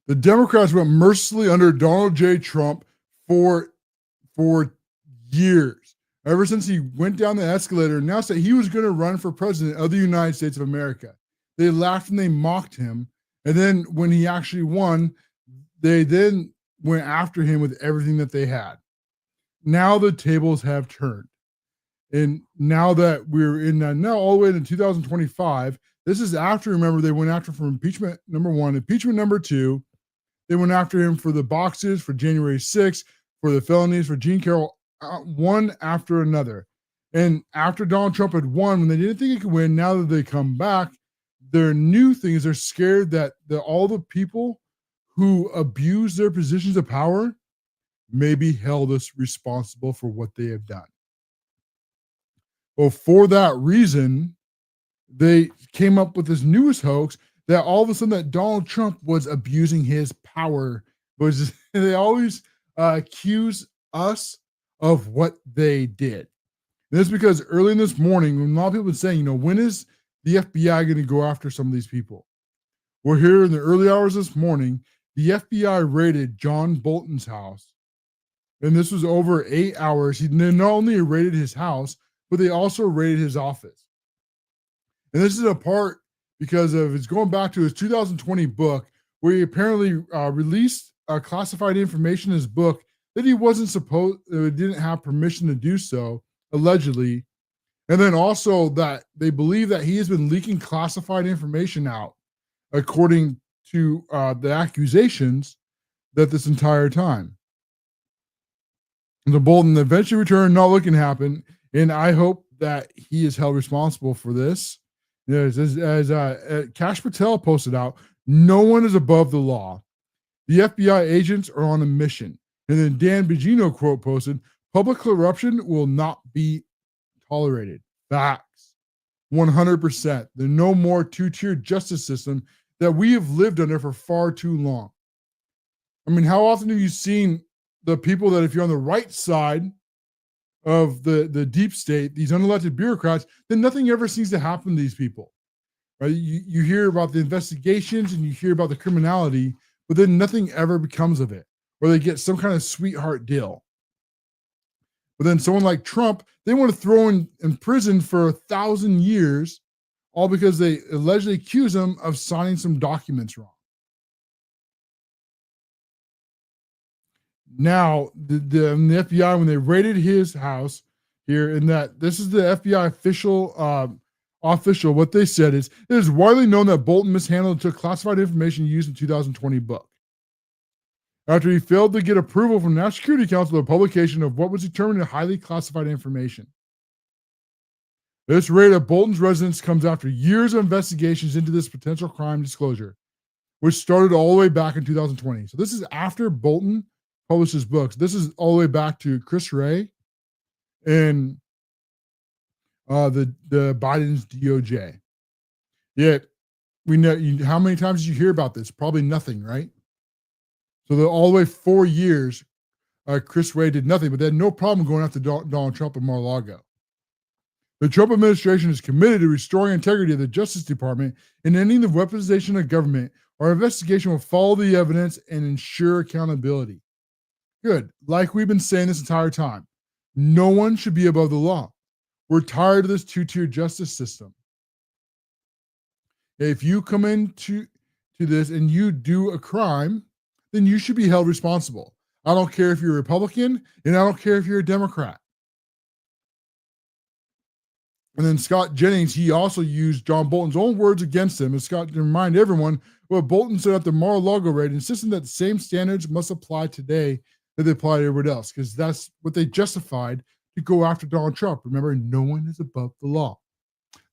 The Democrats went mercilessly under Donald J. Trump for years. Ever since he went down the escalator and announced that he was going to run for president of the United States of America. They laughed and they mocked him. And then when he actually won, they then went after him with everything that they had. Now the tables have turned. And now that we're in now all the way to 2025, this is after, remember, they went after for impeachment number 1, impeachment number 2. They went after him for the boxes for January 6th, for the felonies for Jean Carroll, one after another. And after Donald Trump had won, when they didn't think he could win, now that they come back, their new thing is they're scared that all the people who abuse their positions of power may be held as responsible for what they have done. Well, for that reason, they came up with this newest hoax that all of a sudden that Donald Trump was abusing his power. They always accuse us of what they did. And this is because early in this morning, when a lot of people were saying, when is the FBI going to go after some of these people? We're here in the early hours this morning. The FBI raided John Bolton's house. And this was over 8 hours. He not only raided his house, but they also raided his office. And this is a part because of it's going back to his 2020 book, where he apparently released classified information in his book that he wasn't didn't have permission to do so, allegedly. And then also that they believe that he has been leaking classified information out, according to the accusations, that this entire time. The Bolton eventually returned, not looking to happen, and I hope that he is held responsible for this. As Kash Patel posted out, no one is above the law. The FBI agents are on a mission. And then Dan Bongino quote posted, public corruption will not be tolerated. Facts. 100%. There's no more two-tier justice system that we have lived under for far too long. I mean, how often have you seen the people that, if you're on the right side of the deep state, these unelected bureaucrats, then nothing ever seems to happen to these people, right? You hear about the investigations and you hear about the criminality, but then nothing ever becomes of it, or they get some kind of sweetheart deal. But then someone like Trump, they want to throw in prison for 1,000 years, all because they allegedly accuse him of signing some documents wrong. Now, the FBI, when they raided his house here, and that this is the FBI official, what they said is, it is widely known that Bolton mishandled and took classified information used in 2020 book. After he failed to get approval from the National Security Council of the publication of what was determined as highly classified information. This raid of Bolton's residence comes after years of investigations into this potential crime disclosure, which started all the way back in 2020. So this is after Bolton published his books. This is all the way back to Chris Wray and the Biden's DOJ. Yet we know how many times did you hear about this? Probably nothing, right? So all the way 4 years, Chris Wray did nothing, but they had no problem going after Donald Trump and Mar-a-Lago. The Trump administration is committed to restoring integrity of the Justice Department and ending the weaponization of government. Our investigation will follow the evidence and ensure accountability. Good. Like we've been saying this entire time, no one should be above the law. We're tired of this two-tier justice system. If you come into this and you do a crime, then you should be held responsible. I don't care if you're a Republican, and I don't care if you're a Democrat. And then Scott Jennings, he also used John Bolton's own words against him. And Scott, to remind everyone what Bolton said at the Mar-a-Lago raid, insisting that the same standards must apply today that they apply to everybody else, because that's what they justified to go after Donald Trump. Remember, no one is above the law.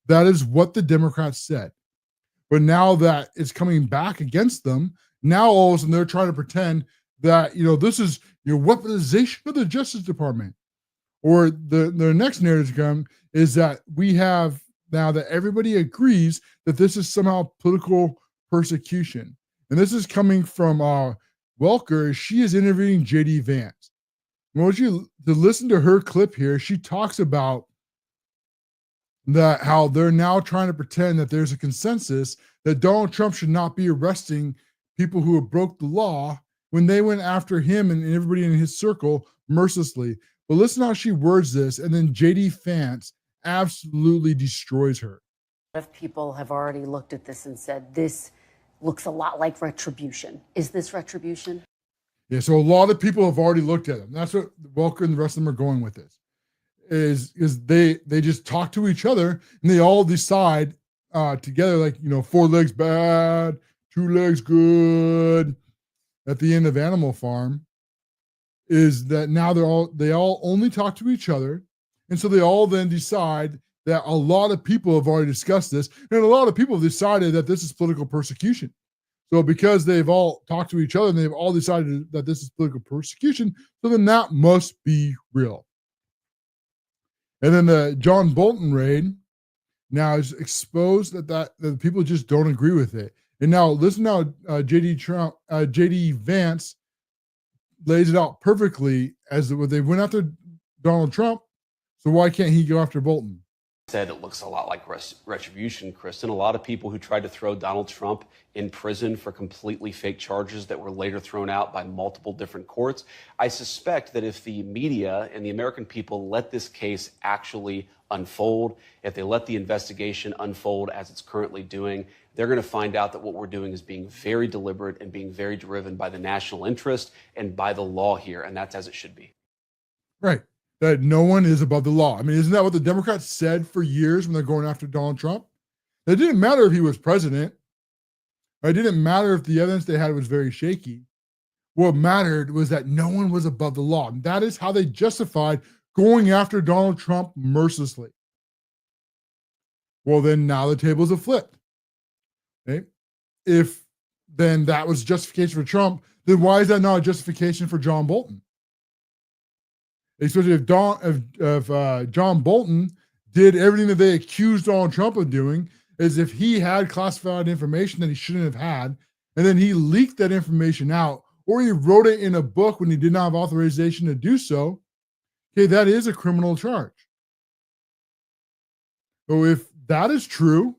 That is what the Democrats said. But now that it's coming back against them, now all of a sudden they're trying to pretend that, this is weaponization of the Justice Department. Or the next narrative to come is that we have now that everybody agrees that this is somehow political persecution. And this is coming from Welker. She is interviewing J.D. Vance. I want you to listen to her clip here. She talks about that how they're now trying to pretend that there's a consensus that Donald Trump should not be arresting people who have broke the law when they went after him and everybody in his circle mercilessly. But listen how she words this, and then J.D. Vance absolutely destroys her. A lot of people have already looked at this and said, this looks a lot like retribution. Is this retribution? Yeah, so a lot of people have already looked at them. That's what Welker and the rest of them are going with this. Is they just talk to each other and they all decide together, like, 4 legs bad, 2 legs good. At the end of Animal Farm, is that now they all only talk to each other, and so they all then decide that a lot of people have already discussed this, and a lot of people have decided that this is political persecution. So because they've all talked to each other and they've all decided that this is political persecution, so then that must be real. And then the John Bolton raid now is exposed that the people just don't agree with it. And now listen how J.D. Vance lays it out perfectly as they went after Donald Trump. So why can't he go after Bolton? Said it looks a lot like retribution, Kristen. A lot of people who tried to throw Donald Trump in prison for completely fake charges that were later thrown out by multiple different courts. I suspect that if the media and the American people let this case actually unfold, if they let the investigation unfold as it's currently doing, they're going to find out that what we're doing is being very deliberate and being very driven by the national interest and by the law here, and that's as it should be. Right. That no one is above the law. I mean, isn't that what the Democrats said for years when they're going after Donald Trump? It didn't matter if he was president. It didn't matter if the evidence they had was very shaky. What mattered was that no one was above the law. And that is how they justified going after Donald Trump mercilessly. Well, then now the tables have flipped. Okay? If then that was justification for Trump, then why is that not a justification for John Bolton? Especially if John Bolton did everything that they accused Donald Trump of doing, as if he had classified information that he shouldn't have had, and then he leaked that information out, or he wrote it in a book when he did not have authorization to do so, okay, that is a criminal charge. So if that is true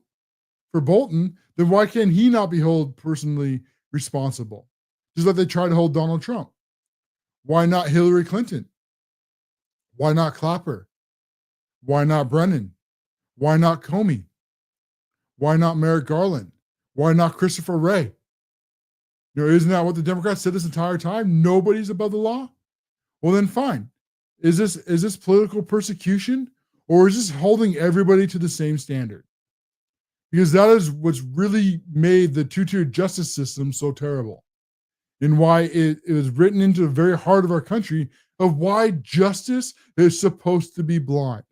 for Bolton, then why can't he not be held personally responsible? Just like they tried to hold Donald Trump. Why not Hillary Clinton? Why not Clapper? Why not Brennan? Why not Comey? Why not Merrick Garland? Why not Christopher Wray? Isn't that what the Democrats said this entire time? Nobody's above the law? Well, then fine. Is this political persecution, or is this holding everybody to the same standard? Because that is what's really made the two-tier justice system so terrible, and why it was written into the very heart of our country of why justice is supposed to be blind.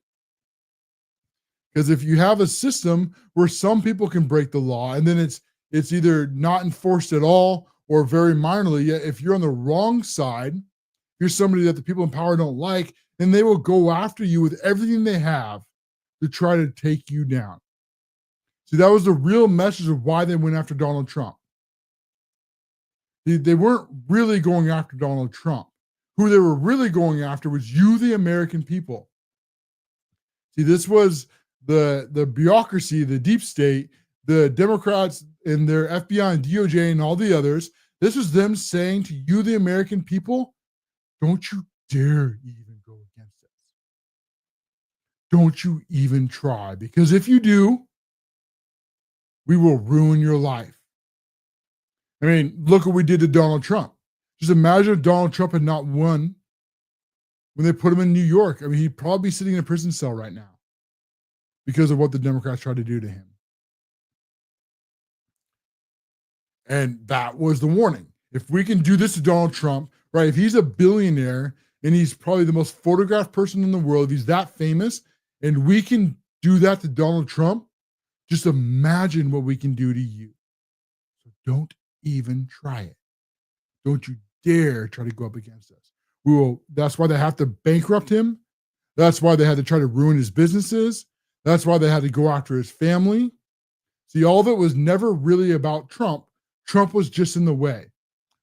Because if you have a system where some people can break the law and then it's either not enforced at all or very minorly, yet if you're on the wrong side, you're somebody that the people in power don't like, then they will go after you with everything they have to try to take you down. See, that was the real message of why they went after Donald Trump. They weren't really going after Donald Trump. Who they were really going after was you, the American people. See, this was the bureaucracy, the deep state, the Democrats and their FBI and DOJ and all the others. This was them saying to you, the American people, don't you dare even go against us. Don't you even try, because if you do, we will ruin your life. I mean, look what we did to Donald Trump. Just imagine if Donald Trump had not won when they put him in New York. I mean, he'd probably be sitting in a prison cell right now because of what the Democrats tried to do to him. And that was the warning. If we can do this to Donald Trump, right? If he's a billionaire and he's probably the most photographed person in the world, if he's that famous, and we can do that to Donald Trump, just imagine what we can do to you. So don't even try it. Don't you dare try to go up against us. We will. That's why they have to bankrupt him. That's why they had to try to ruin his businesses. That's why they had to go after his family. See, all of it was never really about Trump. Trump was just in the way.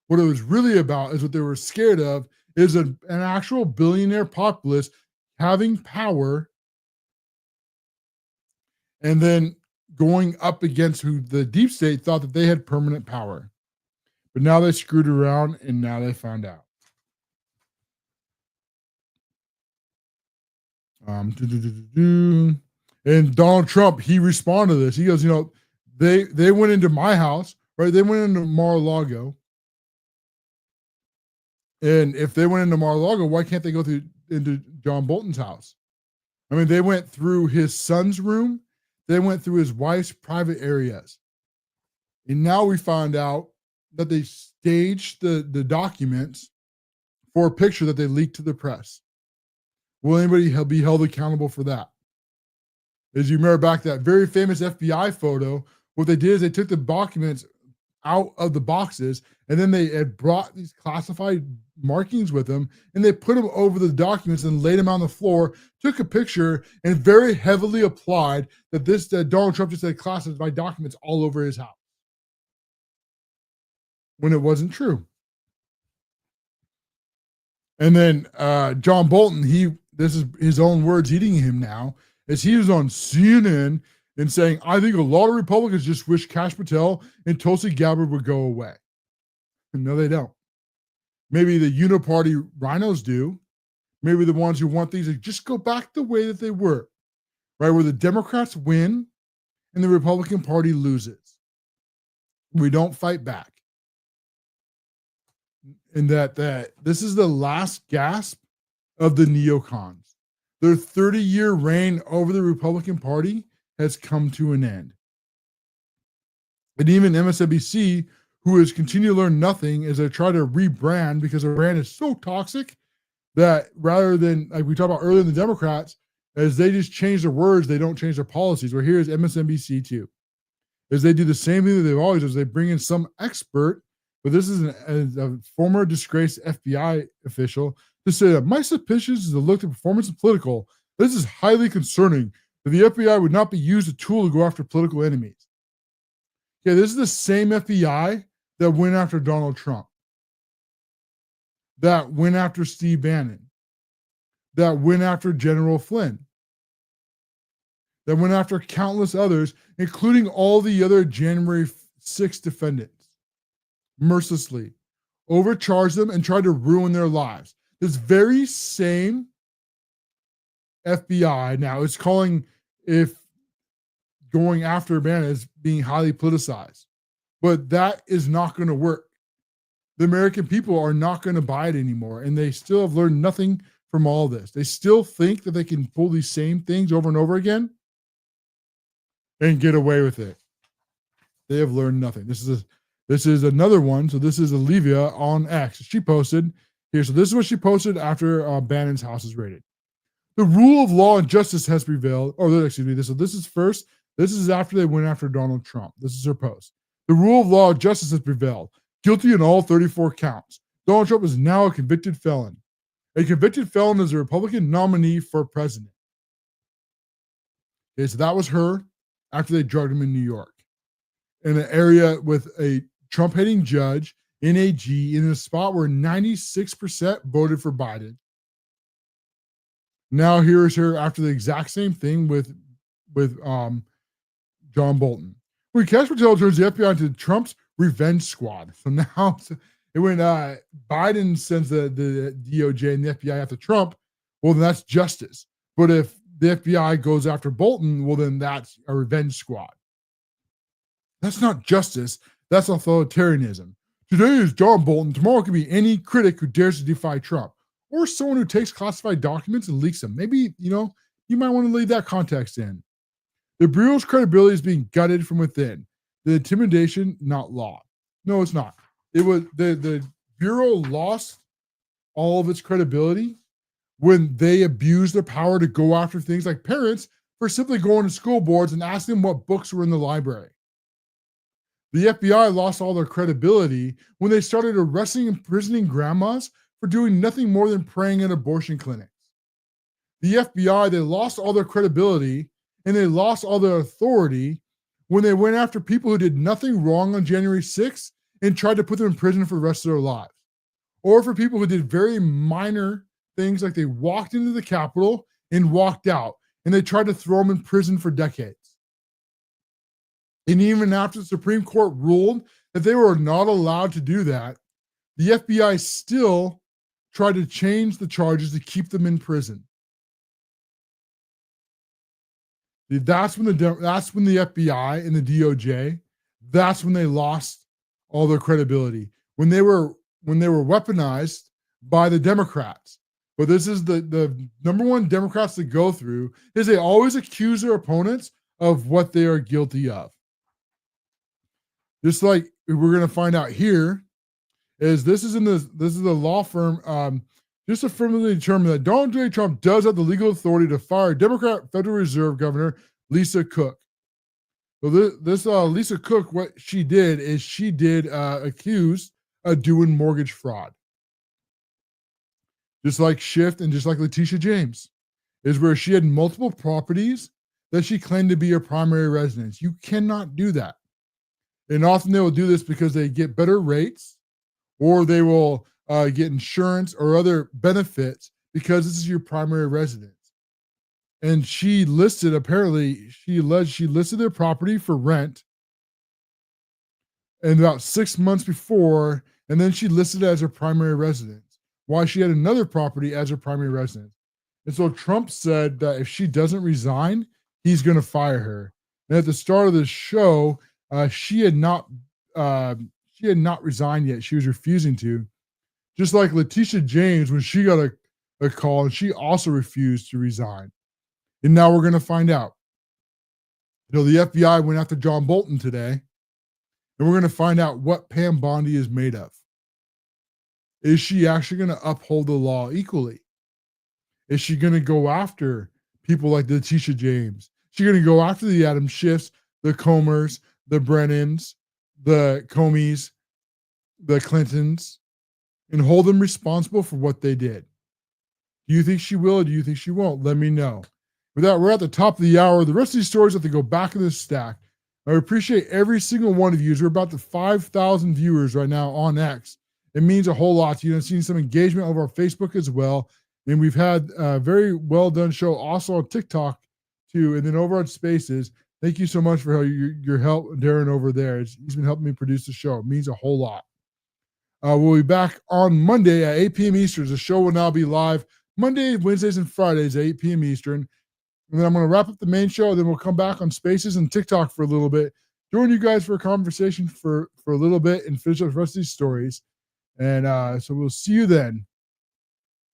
What it was really about is what they were scared of is an actual billionaire populace having power and then going up against who the deep state thought that they had permanent power. But now they screwed around and now they found out. And Donald Trump, he responded to this. He goes, they went into my house, right? They went into Mar-a-Lago. And if they went into Mar-a-Lago, why can't they go into John Bolton's house? I mean, they went through his son's room. They went through his wife's private areas. And now we found out that they staged the documents for a picture that they leaked to the press. Will anybody be held accountable for that? As you remember back that very famous FBI photo, what they did is they took the documents out of the boxes and then they had brought these classified markings with them and they put them over the documents and laid them on the floor, took a picture and very heavily applied that Donald Trump just had classified documents all over his house when it wasn't true. And then John Bolton, this is his own words eating him now, as he was on CNN and saying, I think a lot of Republicans just wish Kash Patel and Tulsi Gabbard would go away. No, they don't. Maybe the uniparty rhinos do. Maybe the ones who want things to just go back the way that they were, right? Where the Democrats win and the Republican Party loses. We don't fight back. And that this is the last gasp of the neocons. Their 30-year reign over the Republican Party has come to an end. And even MSNBC, who has continued to learn nothing as they try to rebrand because their brand is so toxic that rather than, like we talked about earlier in the Democrats, as they just change their words, they don't change their policies. Well, here's MSNBC too. As they do the same thing that they've always done, is they bring in some expert, but this is a former disgraced FBI official, to say that my suspicions is to look at performance and political. This is highly concerning that the FBI would not be used as a tool to go after political enemies. Okay, this is the same FBI that went after Donald Trump, that went after Steve Bannon, that went after General Flynn, that went after countless others, including all the other January 6th defendants, mercilessly overcharged them and tried to ruin their lives. This very same FBI now is calling if going after Bannon as being highly politicized. But that is not going to work. The American people are not going to buy it anymore. And they still have learned nothing from all this. They still think that they can pull these same things over and over again and get away with it. They have learned nothing. This is another one. So this is Olivia on X. She posted here. So this is what she posted after Bannon's house is raided. The rule of law and justice has prevailed. Oh, excuse me. This is first. This is after they went after Donald Trump. This is her post. The rule of law and justice has prevailed. Guilty in all 34 counts. Donald Trump is now a convicted felon. A convicted felon is a Republican nominee for president. Okay, so that was her after they drugged him in New York. In an area with a Trump-hating judge, NAG, in a spot where 96% voted for Biden. Now here's her after the exact same thing with John Bolton. When Cash Patel turns the FBI into Trump's revenge squad. So now when Biden sends the DOJ and the FBI after Trump, well, then that's justice. But if the FBI goes after Bolton, well, then that's a revenge squad. That's not justice. That's authoritarianism. Today is John Bolton. Tomorrow can be any critic who dares to defy Trump or someone who takes classified documents and leaks them. Maybe, you might want to leave that context in. The Bureau's credibility is being gutted from within. The intimidation, not law. No, it's not. It was the Bureau lost all of its credibility when they abused their power to go after things like parents for simply going to school boards and asking them what books were in the library. The FBI lost all their credibility when they started arresting and imprisoning grandmas for doing nothing more than praying at abortion clinics. The FBI, they lost all their credibility and they lost all their authority when they went after people who did nothing wrong on January 6th and tried to put them in prison for the rest of their lives. Or for people who did very minor things like they walked into the Capitol and walked out and they tried to throw them in prison for decades. And even after the Supreme Court ruled that they were not allowed to do that, the FBI still tried to change the charges to keep them in prison. That's when the FBI and the DOJ, that's when they lost all their credibility. When they were weaponized by the Democrats. But this is the number one Democrats to go through is they always accuse their opponents of what they are guilty of. Just like we're going to find out here, this is the law firm, just affirmatively determined that Donald J. Trump does have the legal authority to fire Democrat Federal Reserve Governor Lisa Cook. So this Lisa Cook, what she did is she did accuse of doing mortgage fraud. Just like Schiff and just like Letitia James, is where she had multiple properties that she claimed to be her primary residence. You cannot do that. And often they will do this because they get better rates or they will get insurance or other benefits because this is your primary residence. And she listed, apparently, she listed their property for rent and about 6 months before, and then she listed it as her primary residence, while she had another property as her primary residence. And so Trump said that if she doesn't resign, he's going to fire her. And at the start of the show, she had not resigned yet. She was refusing to. Just like Letitia James, when she got a call, and she also refused to resign. And now we're going to find out. The FBI went after John Bolton today, and we're going to find out what Pam Bondi is made of. Is she actually going to uphold the law equally? Is she going to go after people like Letitia James? Is she going to go after the Adam Schiffs, the Comers, the Brennans, the Comeys, the Clintons, and hold them responsible for what they did? Do you think she will, or do you think she won't? Let me know. With that, we're at the top of the hour. The rest of these stories have to go back in the stack. I appreciate every single one of you. We're about to 5,000 viewers right now on X. It means a whole lot to you. I've seen some engagement over our Facebook as well. And we've had a very well done show also on TikTok too. And then over on Spaces. Thank you so much for your help, Darren, over there. He's been helping me produce the show. It means a whole lot. We'll be back on Monday at 8 p.m. Eastern. The show will now be live Monday, Wednesdays, and Fridays at 8 p.m. Eastern. And then I'm going to wrap up the main show. Then we'll come back on Spaces and TikTok for a little bit. Join you guys for a conversation for a little bit and finish up the rest of these stories. And so we'll see you then.